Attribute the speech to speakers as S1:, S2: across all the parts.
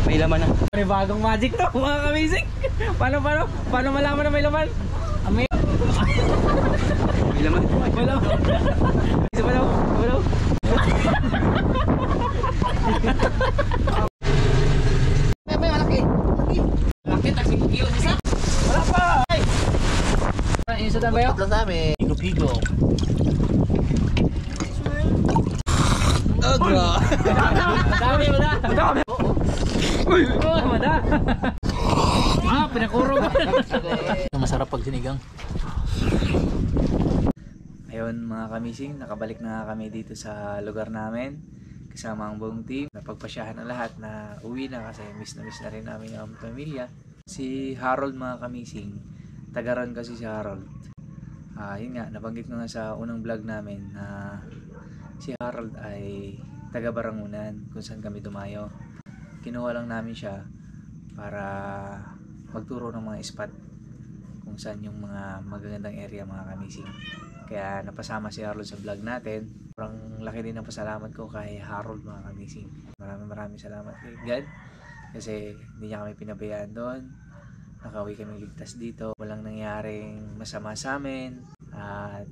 S1: May laman na.
S2: Bagong magic to, mga kamising. Paano malaman na may laman? May
S1: laman.
S2: May laman. Isa pa daw. May malaki. Malaki, taxi kilo isa. Wala pa. Ay. Isa na ba yun?
S1: Plus namin. Pigo-pigo. Agra.
S2: Madami. Mada. Pinakurog.
S1: Masarap pag sinigang.
S2: Ayun mga kamising, nakabalik na kami dito sa lugar namin kasama ang buong team. Napagpasyahan na lahat na uwi na kasi miss na rin namin yung pamilya. Si Harold mga kamising, tagaran kasi si Harold. Yun nga, nabanggit ko nga sa unang vlog namin na si Harold ay taga Barangunan kung saan kami dumayo. Kinuha lang namin siya para magturo ng mga spot kung saan yung mga magagandang area mga kamising. Kaya napasama si Harold sa vlog natin. Parang laki din ang pasalamat ko kay Harold mga kamising. Maraming salamat kay God kasi hindi niya kami pinabayaan doon. Nakauwi kami ligtas dito. Walang nangyaring masama sa amin at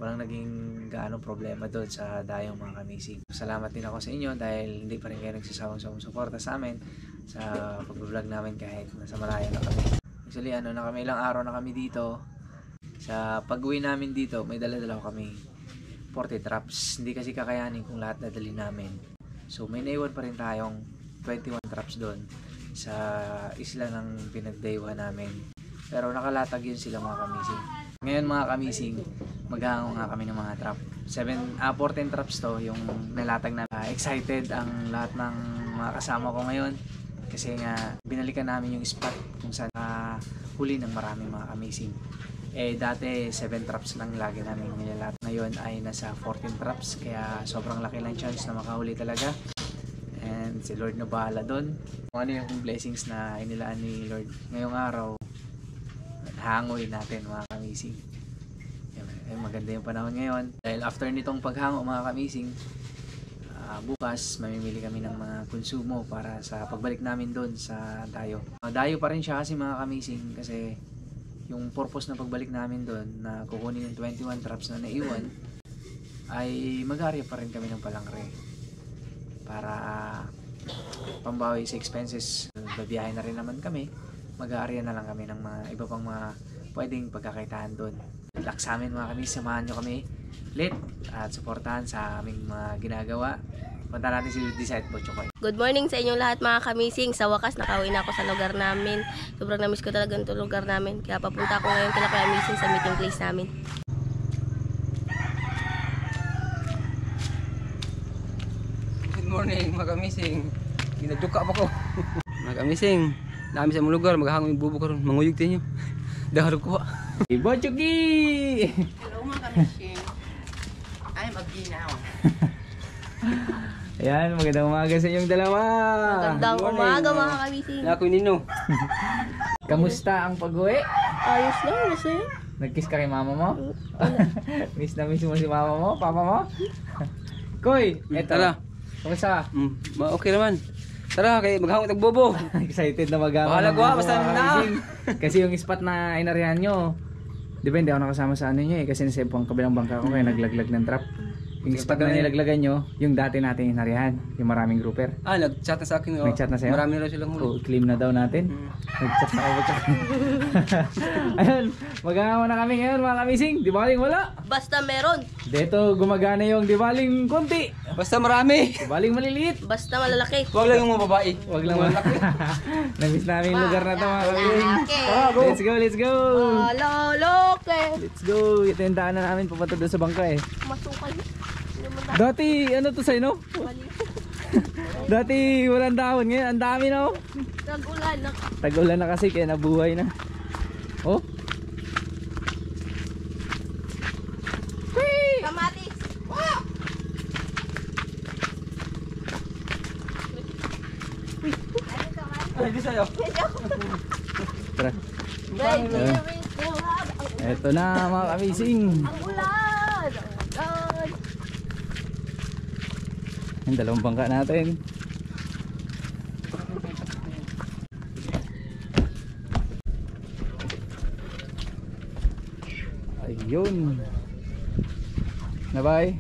S2: walang naging gaano problema doon sa dayong mga kamising. Salamat din ako sa inyo dahil hindi pa rin kayo nagsasawang sumusuporta sa amin sa pag-vlog namin kahit nasa malayo na kami. Actually na kami, ilang araw na kami dito. Sa pag-uwi namin dito may dala-dala kami 40 traps. Hindi kasi kakayanin kung lahat dadali namin. So may naiwan pa rin tayong 21 traps doon sa isla ng pinagdayuhan namin. Pero nakalatag yun sila mga kamising. Ngayon mga kamising, maghahango nga kami ng mga trap. 14 traps to yung nalatag na. Excited ang lahat ng mga kasama ko ngayon kasi nga binalikan namin yung spot kung saan huli ng maraming mga kamising. Dati 7 traps lang lagi namin nilalat. Ngayon ay nasa 14 traps kaya sobrang laki lang chance na makahuli talaga. And si Lord na bahala doon. Kung ano yung blessings na inilaan ni Lord ngayong araw, hangoy natin mga kamising. Maganda yung panahon ngayon dahil after nitong paghango mga kamising, bukas mamimili kami ng mga konsumo para sa pagbalik namin doon sa dayo. Dayo pa rin siya kasi mga kamising kasi yung purpose ng pagbalik namin doon na kukunin yung 21 traps na naiwan ay mag-aarya pa rin kami ng palangre para pambawi sa expenses. Babiyahe na rin naman kami, mag-aarya na lang kami ng mga iba pang mga pwedeng pagkakaitahan doon. Good luck sa amin mga kami, samahan nyo kami ulit at suportahan sa aming mga ginagawa. Punta natin si Decide Bochokoy.
S3: Good morning sa inyong lahat mga kamising. Sa wakas nakauwi na ako sa lugar namin. Sobrang namiss ko talaga itong lugar namin. Kaya papunta ako ngayon kila Kuya Amazing sa meeting place namin.
S1: Good morning mga kamising. Ginagduka pa ko. Mga kamising, dami sa mga lugar, maghahangong yung bubo ko ron. Manguyog tayo. Dahil ko ba?
S2: Bochoki!
S4: Hello mga kamising. I'm a ginaw.
S2: Ayan, magandang umaga sa inyong dalawa.
S3: Magandang umaga mga kamising.
S1: Ako yung Nino.
S2: Kamusta ang pag-uwi?
S3: Ayos lang, masaya.
S2: Nag-kiss ka kay mama mo? Miss na miss mo si mama mo, papa mo? Koy, eto.
S1: Tara.
S2: Kamusta?
S1: Okay naman. Tara, kay maghahangong tagbobo.
S2: Excited na mag-ahon.
S1: Bahala ko basta na.
S2: Kasi yung spot na inarihan nyo, depende ako nakasama sa ano nyo kasi nasa ang kabilang bangka ko kaya naglaglag ng trap. Yung spot na nilaglagan nyo, yung dati natin inarihan, yung maraming grouper.
S1: Nag-chat na sa akin.
S2: Nag-chat na sa'yo?
S1: Marami na silang huli.
S2: Claim na daw natin. Nag-chat na ako. Ayun, mag-ahon na kami ngayon mga kamising. Di baling wala.
S3: Basta meron.
S2: Dito gumagana yung di baling konti.
S1: Basta marami.
S2: Di baling maliliit.
S3: Basta malalaki.
S1: Huwag lang yung mga babae.
S2: Huwag lang malaki. Namiss namin yung lugar na ito mga kamising.
S3: Lalaki.
S2: Let's go.
S3: Malalaki.
S2: Let's go. Ito yung daanan namin papunta doon sa bangka eh.
S3: Masukal.
S2: Dati ano to sa'yo no? Dati walang dahon, ngayon ang dami no?
S3: Tag-ulan na.
S2: Tag-ulan na kasi kaya nabuhay na. Oh? Whee!
S3: Kamatis.
S1: Ay, di sa'yo.
S2: Tara.
S3: Baby,
S2: Eto na mga kamising.
S3: ang ulan.
S2: Yung dalawang bangka natin. Yun. Nabay.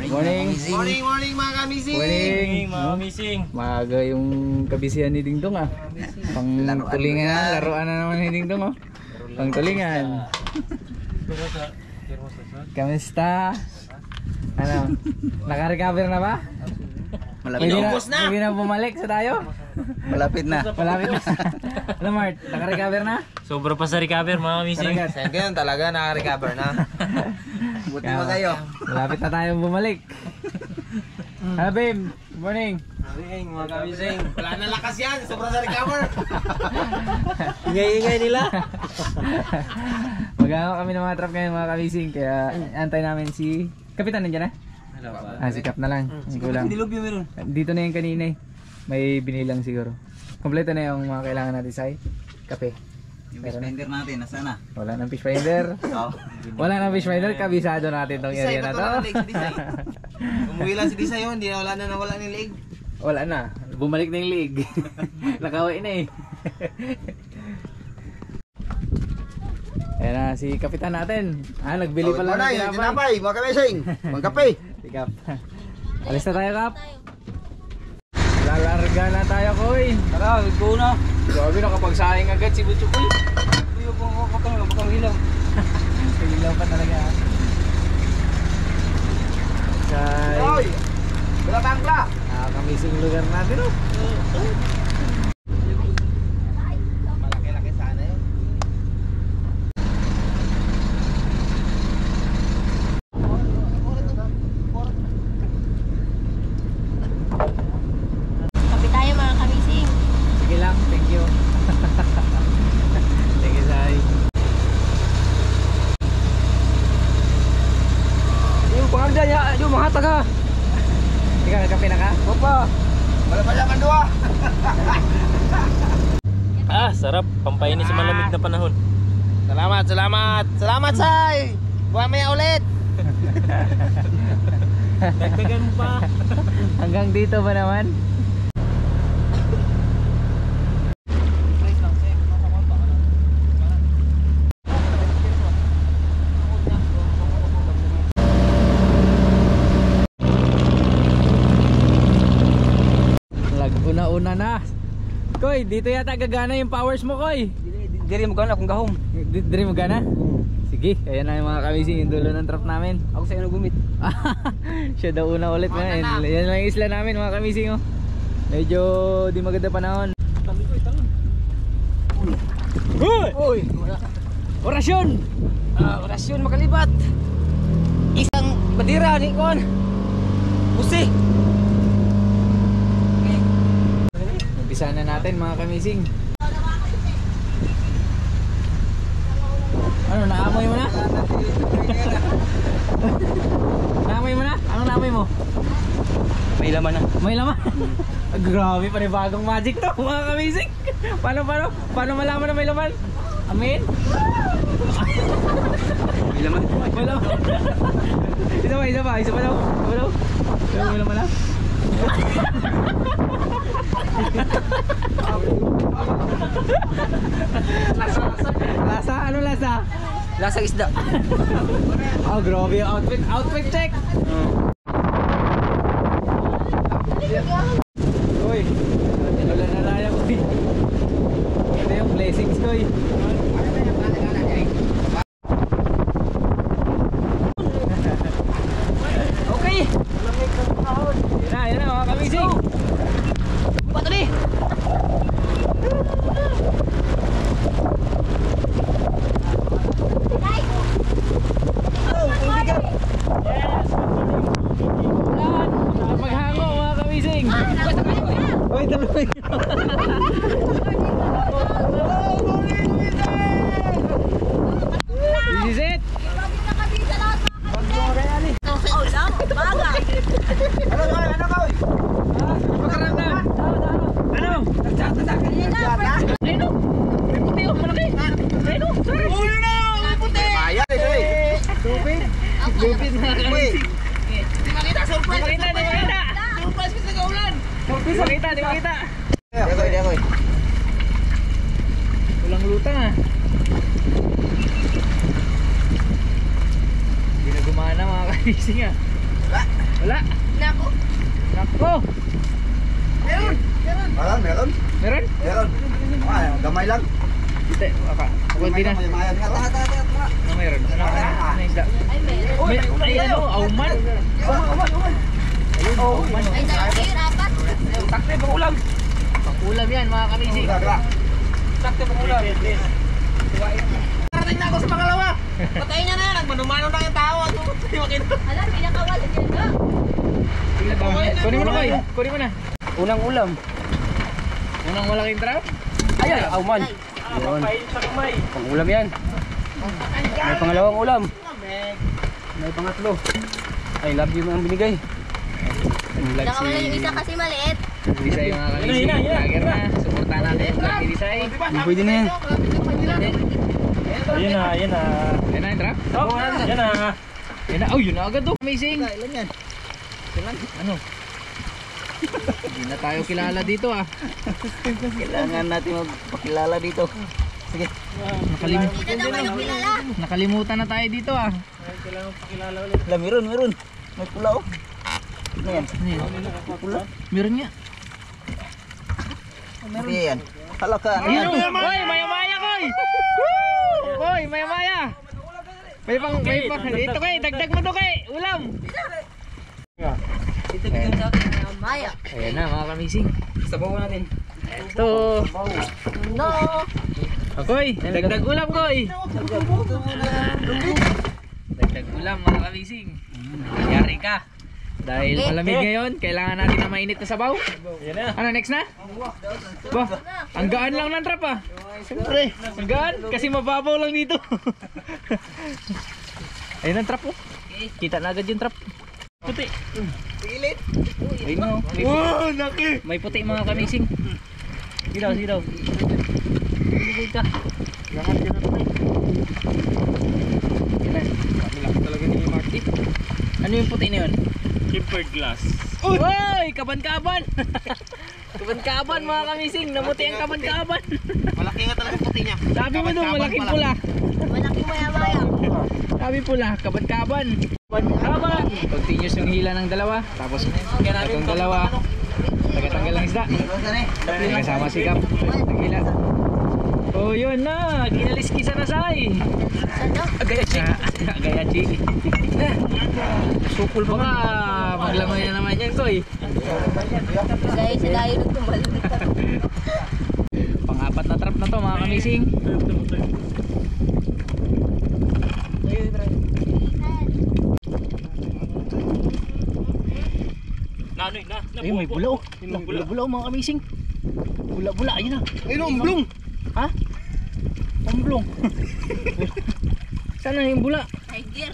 S2: Morning.
S5: Morning mga kamising.
S2: Morning.
S5: Mga kamising.
S2: Maaga yung kabisihan ni Dingdong ah. Pang tulingan na, laruan na naman ni Dingdong oh. Pang tulingan. Kamusta? Ano? Naka-recover na ba?
S5: Malapit na. Ubus na.
S2: Pwede na bumalik sa tayo?
S5: Malapit na.
S2: Malapit na. Ano Mart? Naka-recover na?
S5: Sobra pa sa recover mga kamising.
S1: Ganyan talaga, naka-recover na.
S5: Buti mo kayo.
S2: Malapit na tayong bumalik. Hello babe, good morning.
S1: Morning mga kamising.
S5: Wala na lakas yan. Sobra sa recover.
S1: Ingay-ingay nila.
S2: Mag-ano kami ng mga trap ngayon mga kamising. Kaya antay namin si Kapitan nandiyan na? Si Kap na lang. Ang kulang.
S1: Dilubyo meron.
S2: Dito na yung kanina eh. May binilang siguro. Kompleto na yung mga kailangan natin sa kape.
S5: Yung fish finder natin, nasaan na?
S2: Wala nang fish finder. Wala nang fish finder. Kabisado natin tong area na to.
S5: Umuwi lang si Disa yun. Wala na nawala ng leg.
S2: Wala na. Bumalik na yung league. Nakaway na eh. Ayan na si Kapitan natin. Nagbili pala ng tinapay.
S5: Mga kamising. Mga kape.
S2: Si Kap. Alis na tayo Kap. Lalarga na tayo Koy.
S1: Tara, go na.
S2: Grabe nakapagsaing agad si Butchukoy.
S1: Uy, bakang hilaw.
S2: Hilaw pa talaga.
S5: Hoy! Wala bangla!
S2: Nakakamising lugar natin oh.
S5: Malaki-laki sana yun.
S3: Kape tayo mga kamising.
S2: Sige lang, thank you. Thank you, Sai.
S1: Yung pangagda niya, yung mahatag ha.
S2: Ikaw, nagkape na ka?
S1: Papa.
S5: Wala pa siya kandua!
S6: Sarap. Pampainin sa malamig na panahon.
S5: Salamat, salamat! Salamat, Sai! Buwan maya ulit!
S6: Dagdagan mo pa.
S2: Hanggang dito ba naman? Una-una na. Koy, dito yata gagana yung powers mo, Koy.
S1: Diri mo gana kung gahom.
S2: Diri mo gana? Sige, ayan na yung mga kamising, yung dulo ng trap namin.
S1: Ako sa'yo nagumit.
S2: Siya daw una ulit na. Yan lang yung isla namin mga kamising oh. Medyo di maganda panahon. Uy! Orasyon!
S1: Orasyon makalibat. Isang badira ni Kon. Busi.
S2: Umpisa na natin mga kamising. Ano, naamoy mo na? Naamoy mo na? Anong naamoy mo?
S1: May laman na.
S2: May laman. Grabe, panibagong magic to mga kamising. Paano malaman na may laman? Amin?
S1: May laman.
S2: May laman. Isa pa daw. May laman na. Lasa? Ano lasa?
S1: Lasang isda.
S2: Oh, grabe yung outfit check. Uy, tinulan na raya ko. Ito yung blessings ko eh.
S1: Okay.
S2: Yan na mga kamising.
S1: Bato ni.
S2: Maghango mga kamising. Uy, taluloy. This is it. Lupit mga kamising. Di makita. Walang lutang ah. gumana mga kamising ah. Wala.
S3: Nako.
S2: Nako.
S5: Meron.
S2: Meron?
S5: Ay, gamay lang.
S2: Ito, kunti na. Ano meron? Ano isda?
S3: Ay, meron.
S2: Ay, ano? Auman? Ayun, auman.
S3: Ay, dalawa yun, apat.
S1: Takte pang ulam.
S2: Ulam yan mga kamising.
S1: Takte pang ulam.
S5: Parating na ako sa pangalawa. Patayin niya na yan. Nagmanumano na yung tao.
S3: Alam, pinakawalan yan ka.
S2: Kunin mo na kayo. Kunin mo na.
S1: Unang ulam.
S2: Unang malaking trap.
S1: Ay, auman. Yun. Pang ulam yan. May pangalawang ulam. May pangatlo. I love you ang binigay.
S3: Pinakawalan yung isa kasi maliit.
S2: Disay mga kamising. Lager na. Suportahan natin yung vlog ni Disay.
S1: Pwede na yan.
S6: Ayan na, ayan na.
S2: Yan na yung trap.
S6: Oh, ayan na.
S2: Yan na. Oh, yun na agad oh. Amazing. Ano? Hindi na tayo kilala dito ah.
S5: Kailangan natin magpakilala dito.
S3: Hindi na daw kayo kilala.
S2: Nakalimutan na tayo dito ah.
S5: Meron. May pula oh. Ano yan? Pula?
S2: Meron nga.
S5: Meron yan. Halaka.
S2: Ayun oh. Hoy, maya-maya koy. Hoy, maya-maya. May pang dito kay, dagdag mo to kay. Ulam.
S1: Ito bigyan sa akin.
S3: Maya.
S2: Ayan na mga kamising.
S1: Sabaw natin.
S2: Ito.
S3: No.
S2: Akoy, dagdag ulam koy. Dagdag ulam mga kamising. Yari ka. Dahil malamig ngayon, kailangan natin na mainit na sabaw.
S6: Ayan na.
S2: Ano, next na? Bah, ang gaan lang ng trap ah. Siyempre, ang gaan. Kasi mababaw lang dito. Ayun ang trap oh. Kita na agad yung trap. Puti. Ayun o. May puti mga kamising. Sidaw. Hindi ka. Lahat yun na. Talaga ni Marty. Ano yung puti na yun?
S6: Tempered glass.
S2: Uy! Kaban-kaban! Kaban-kaban mga kamising! Namuti ang kaban-kaban!
S5: Malaki nga talaga puti niya.
S2: Sabi mo doon, malaking pula.
S3: Malaking maya-maya.
S2: Sabi pula, kaban-kaban. Kaban-kaban! Continuous yung hila ng dalawa. Tapos itong dalawa. Tagatanggal ng isda. Kasama sikap. Ang hila. Oh yun na! Kinaliskisa na say! Agayachi! Agayachi! Sukul baka maglamay na naman yan koy.
S3: Dahil sila yun nagtumbalik.
S2: Pang-apat na trap na to mga kamising. Ayun may bula oh. Bula-bula oh mga kamising. Bula-bula ayun na.
S5: Ayun ang blong.
S2: Ha? Omblong. Sana yung bula?
S3: Tiger.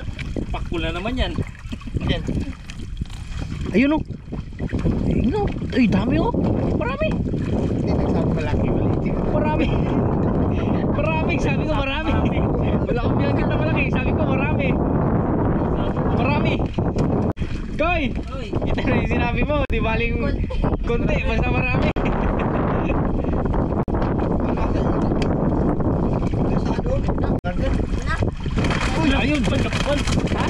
S6: Pakul na naman yan.
S2: Ayun oh. Ayun oh. Ay dami oh. Marami. Marami. Marami. Sabi ko marami. Wala akong binanggit na malaki. Sabi ko marami. Marami. Koy! Ito na yung sinabi mo. Di baling konti. Basta marami. Uy, ayun! Pagkapan! Ha?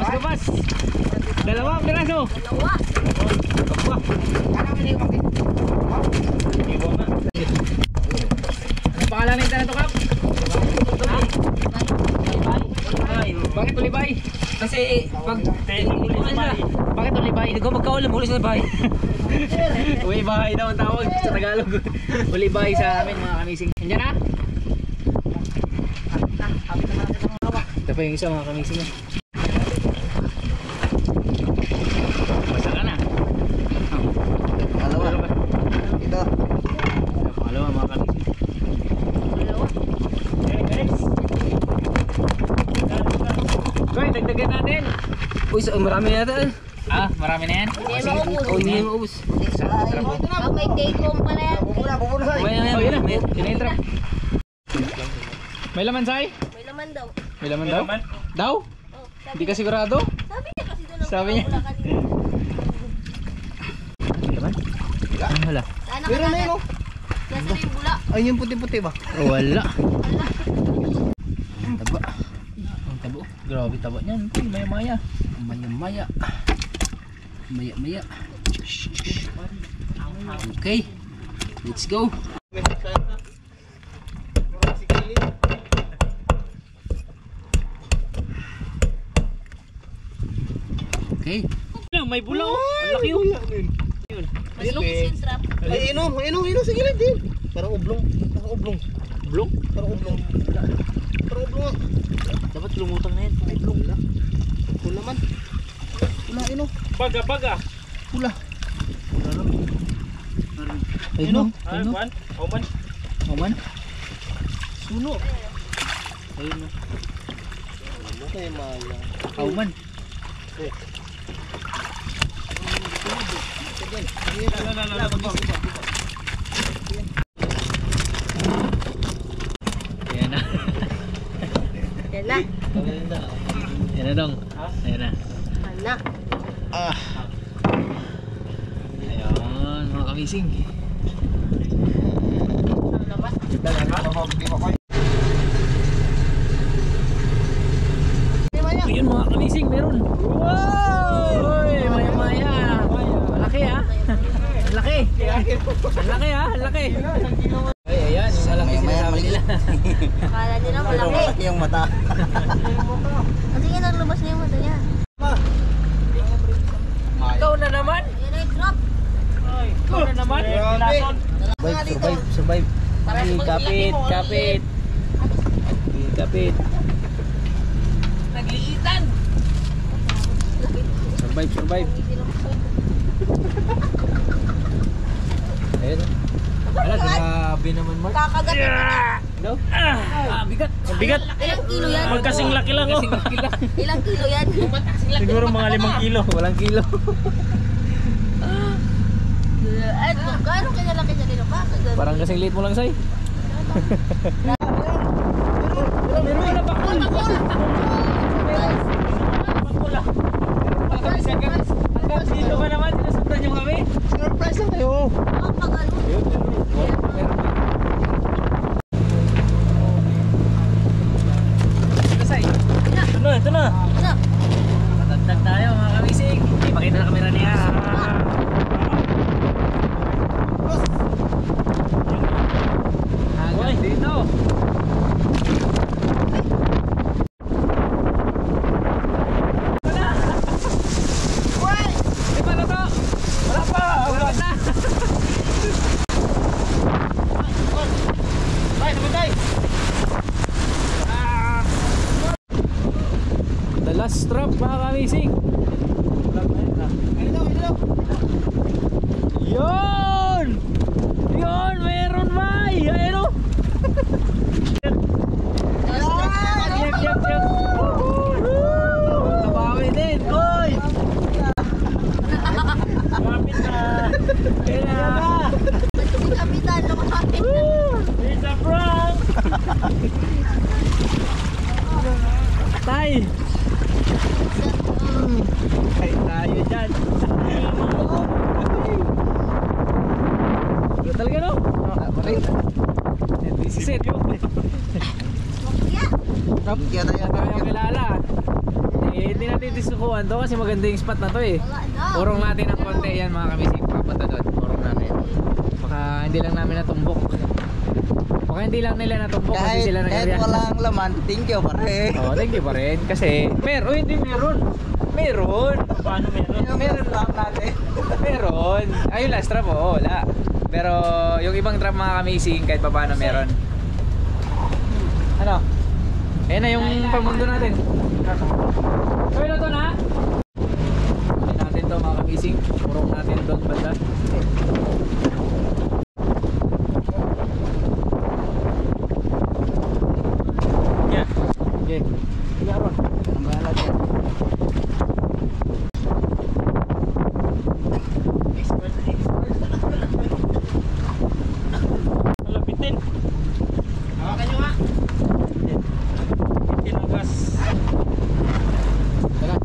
S2: Gabas! Dalawang piraso!
S3: Dalawa.
S2: Ano pangalan ng internet Kap? Bakit ulibay?
S1: Kasi pag
S2: Bakit ulibay?
S1: hindi ko magkaulam ulit sa bahay.
S2: Ulibay daw ang tawag sa Tagalog. Ulibay sa amin mga kamising. Nandiyan na? Ito pa yung isa mga kamising. Basta ka na.
S5: Dalawa. Ito.
S2: Pangalawa mga kamising. Koy, dagdagan natin.
S1: Uy, marami na yata.
S2: Ah, marami na yan.
S3: Hindi maubos.
S1: Oh, hindi mo maubos.
S3: Pag may take home pala yan.
S1: May na
S2: Oh, yun na.
S1: may.
S2: Yun na yung trap. May laman, Sai?
S3: May laman daw.
S2: May laman daw? Daw?
S3: Oh,
S2: Hindi ka sigurado?
S3: sabi niya kasi doon.
S2: Sabi niya. May laman? Ano wala?
S3: Sana ka natin. Kasi yung bula.
S5: Ayun yung puti-puti ba?
S2: Wala.
S1: Taba. Ang tabo.
S2: Grabe taba niyan. Maya-maya.
S1: Maya-maya. Maya-maya. Okay. Let's go. Okay.
S6: May bulaw. Ang laki yun.
S3: Masinis yung trap.
S5: Ay, inom, sige lang din. Parang ublong.
S6: Blong?
S5: Parang ublong.
S6: Dapat lumutang na yan.
S5: Ublong na. Pula man. Pula, inom.
S6: Baga.
S5: Pula.
S2: Ayun.
S6: Ah, kuwan? Oman?
S2: Oman.
S5: Suno.
S2: Ayun.
S5: Ano kayo maya?
S2: Auman. Ayan na.
S3: Yan na.
S2: Ayan na dong. Ayan na.
S3: Anak.
S2: Ayun, mga kamising. Ayun mga kamising, meron. Wow! Uy, maya-maya. Malaki ha. Ang laki. Ang laki ha, ang laki. Ay, ayan, yung malaki sinasabi nila.
S3: Akala nila malaki.
S5: yung mata.
S3: Kasi nga naglabas na yung mata niya.
S2: Ikaw na naman.
S3: Yan na yung drop.
S2: Ikaw na naman. Survive.
S3: Para sa
S2: Kapit. Kapit.
S3: Nagliitan.
S2: Survive. Ayun. Ala, grabe naman Mark.
S3: Kakagat.
S2: No? Bigat.
S6: Bigat.
S3: Ilang kilo yan?
S6: Magkasing laki lang oh.
S3: Ilang kilo yan?
S6: Siguro mga 5 kilo.
S2: Walang kilo.
S3: Ay, gano'ng kinalaki niya nila pa?
S2: Parang kasing liit mo lang, Say. Meron ka na bakul. Hanggang dito ka naman, sinusundan niyo kami.
S5: Surprise lang kayo.
S6: Ito na.
S2: Matagtag tayo mga kamising. Ipakita na kamera niya. Hanggang dito. Di ba na to? Wala pa. Wala na. The last trap mga kamising. Yun! Yun! Meron ba? Ayun o! Yak! Kabawi din! Koy!
S6: Kapit na.
S2: Ayun na!
S3: Kapitan, lumapit.
S6: It's a prank.
S2: Tay! Ay tayo dyan! Ano talaga no? This is it!
S5: Kaya tayo.
S2: Tayo kilala. Hindi natin disukuhan to kasi maganda yung spot na to eh. Urong natin ang konti yan mga kamising. Papunta doon. Urong natin. Baka hindi lang namin natumbok. Baka hindi lang nila natumbok kasi sila
S5: Kahit
S2: nag-area.
S5: walang laman, thank you pare.
S2: Oh, thank you pa rin. Kasi, hindi meron. Meron.
S6: Paano meron?
S2: Meron
S5: lang natin.
S2: Meron. Ayun last trap, oo, wala. Pero yung ibang trap mga kamising, kahit pa paano meron. Ano? Ayan na yung pamundo natin. Gawin na to na? Gawin natin to mga kamising. Urong natin doon banda.
S6: Yan.
S2: Okay. Sige Aron. Ang bahala dyan.
S6: Malapitin. Hawakan nyo nga. Bitin ang gas.
S2: Tara.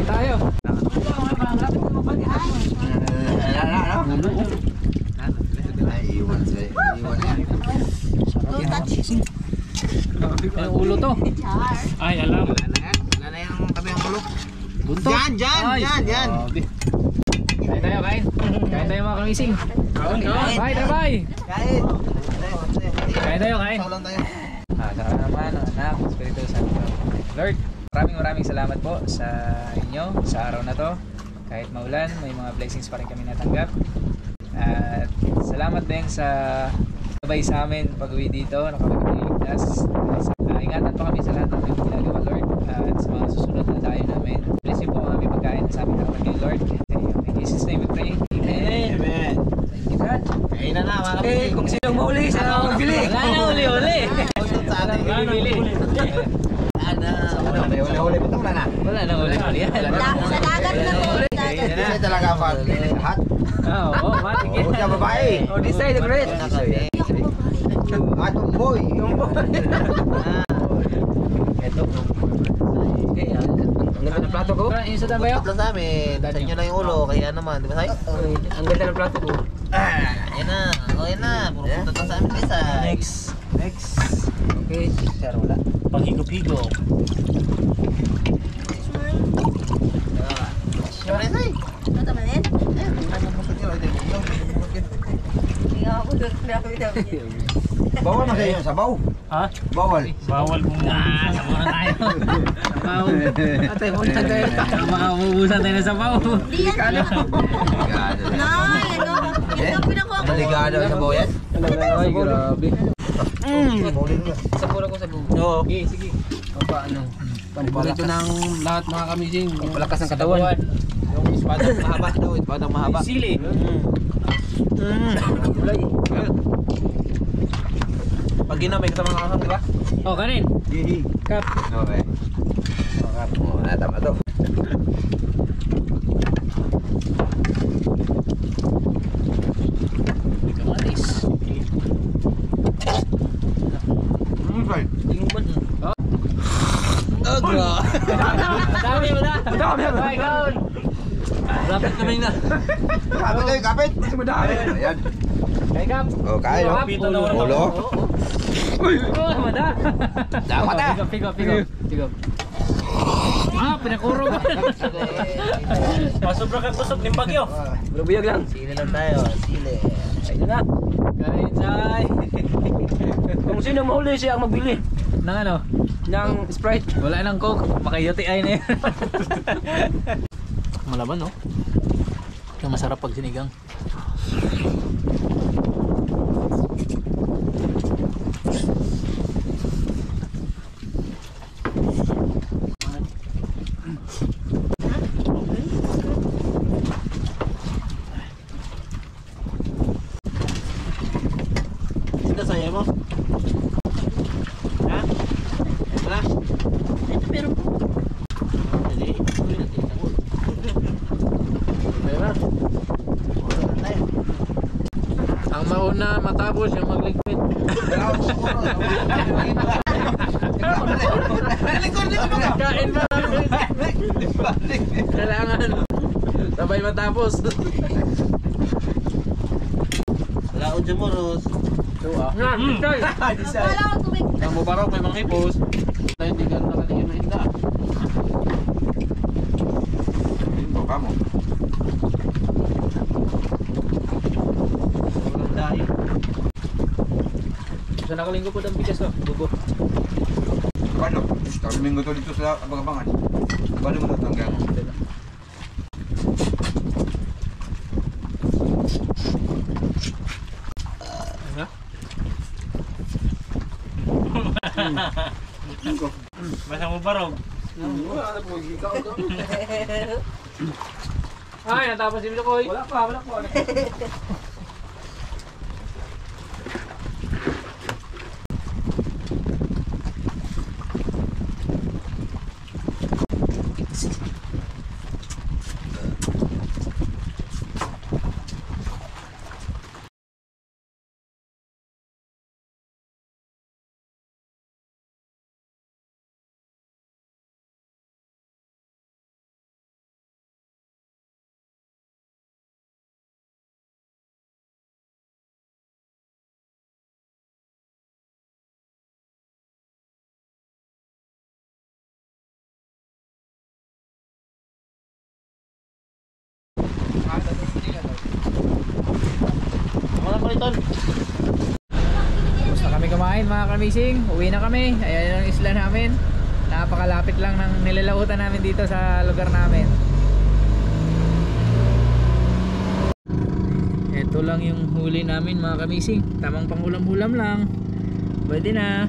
S2: tayo. Yung ulo to.
S6: Ay, alam.
S5: Wala na yung tabi ang ulo.
S2: Buntot.
S5: Yan.
S2: Grabe. Kain tayo, kain. Kain tayo mga kamising. Bye, bye.
S5: Kain.
S2: Kain tayo, kain.
S5: Saulang tayo.
S2: Sa naman, anak, Espiritu Santo. Lord, maraming salamat po sa inyo sa araw na to. Kahit maulan, may mga blessings pa rin kami natanggap. At salamat din sa sabay sa amin pag-uwi dito, na kami ligtas. Ingatan po kami sa lahat ng aming ginagawa, Lord. At sa mga susunod na tayo namin. Bless you po ang aming pagkain sa aming hapon ngayon, Lord. In Jesus' name we pray. Amen.
S5: Amen.
S2: Thank you, God.
S5: Kain na mga
S1: Eh,
S5: kamising.
S1: kung sinong mauli, siya ang magbili.
S2: Wala na, uli-uli.
S5: Usap sa atin.
S2: Bili.
S5: Huli-huli pa wala na.
S2: Wala na, uli-uli.
S3: Sa dagat na po.
S5: Hindi talaga ako lahat.
S2: Oo, matik
S5: Oo, siya babae.
S1: Oh, this side, great.
S5: Ah, tumboy.
S2: Ito.
S1: Okay, ang ganda ng plato ko.
S2: Yung sa tabayo?
S5: Tatlo sa amin. Sa inyo lang yung ulo. Kaya naman, di ba tayo?
S1: Ang ganda ng plato ko.
S5: Ayan na. Okay na. Puro punta lang sa amin isa.
S2: Next.
S1: Okay.
S5: Sir, wala.
S6: Panghigop-higop.
S5: Siyempre, say.
S3: Ano naman yan?
S5: Bawal na kayo sa baw.
S6: Ha?
S5: Bawal.
S6: Bawal kung
S2: Sama na tayo.
S1: Atay mo na tayo.
S2: Makaubusan tayo na sa pao.
S3: Hindi yan. Nay, ano? Yan ang pinakuha ko.
S5: Maligado sa baw yan.
S1: Ay, grabe.
S5: Bawalin mo.
S1: Sa pula ko sa buo.
S2: Oo.
S1: Sige, sige. Paano? Pampalakas ng lahat mga kamising. Pampalakas ng katawan.
S5: Yung espadang mahaba daw. Espadang mahaba.
S2: Sili.
S1: Kulay.
S5: Pag ginamay ka sa mga kasang, di ba?
S2: Oh, kanin.
S5: Hihi.
S2: Kap.
S5: Okay. Oh, tama to.
S2: Kamatis. Dami mo na. Dami mo na. Ikaw. Rapid kami na.
S5: Kapit kayo, kapit! Ayan.
S2: Kay Kap.
S5: Oh, kaya no? Ulo.
S2: Oh, mada.
S5: Dapat ah.
S2: Pigop. Ah, pinakuro ba?
S6: Pasobra ka kusog ng bagyo.
S1: Buyag lang.
S5: Sili lang tayo, sili.
S1: Ayun na.
S2: Kain say.
S1: Kung sino mahuli siya ang magbili
S2: Nang ano?
S1: ng Sprite.
S2: Wala nang coke. Makayoti ay na yan. Malaban no? Yung masarap pag sinigang.
S5: Ito saya mo? Ha? Wala?
S3: Ito pero
S5: Hindi. Tuloy natin ang ulo.
S2: Pera.
S5: Ulo na tayo.
S2: Ang mauna matapos yung magliquid. Kain pa. Kailangan sabay matapos.
S5: Wala ko dyan mo, Ros.
S2: Nga, Bisay.
S3: wala akong tubig.
S2: Ang mubarok may mga hipos. Tayo hindi gano'n nakalingin na hinda.
S5: Ito ka mo. Walang dahil.
S2: Sa nakalinggo po ng bigas no? Bubo.
S7: Paano? Tapos minggo to dito sa abang-abangan. Paano mo natanggal?
S6: Basta mo barog.
S2: Ay, natapos si Bilokoy. Wala pa.
S6: Mga ko ito.
S2: Tapos na kami kumain mga kamising. Uwi na kami. Ayan ang isla namin. Napakalapit lang ng nilalautan namin dito sa lugar namin. Ito lang yung huli namin mga kamising. Tamang pangulam-ulam lang. Pwede na.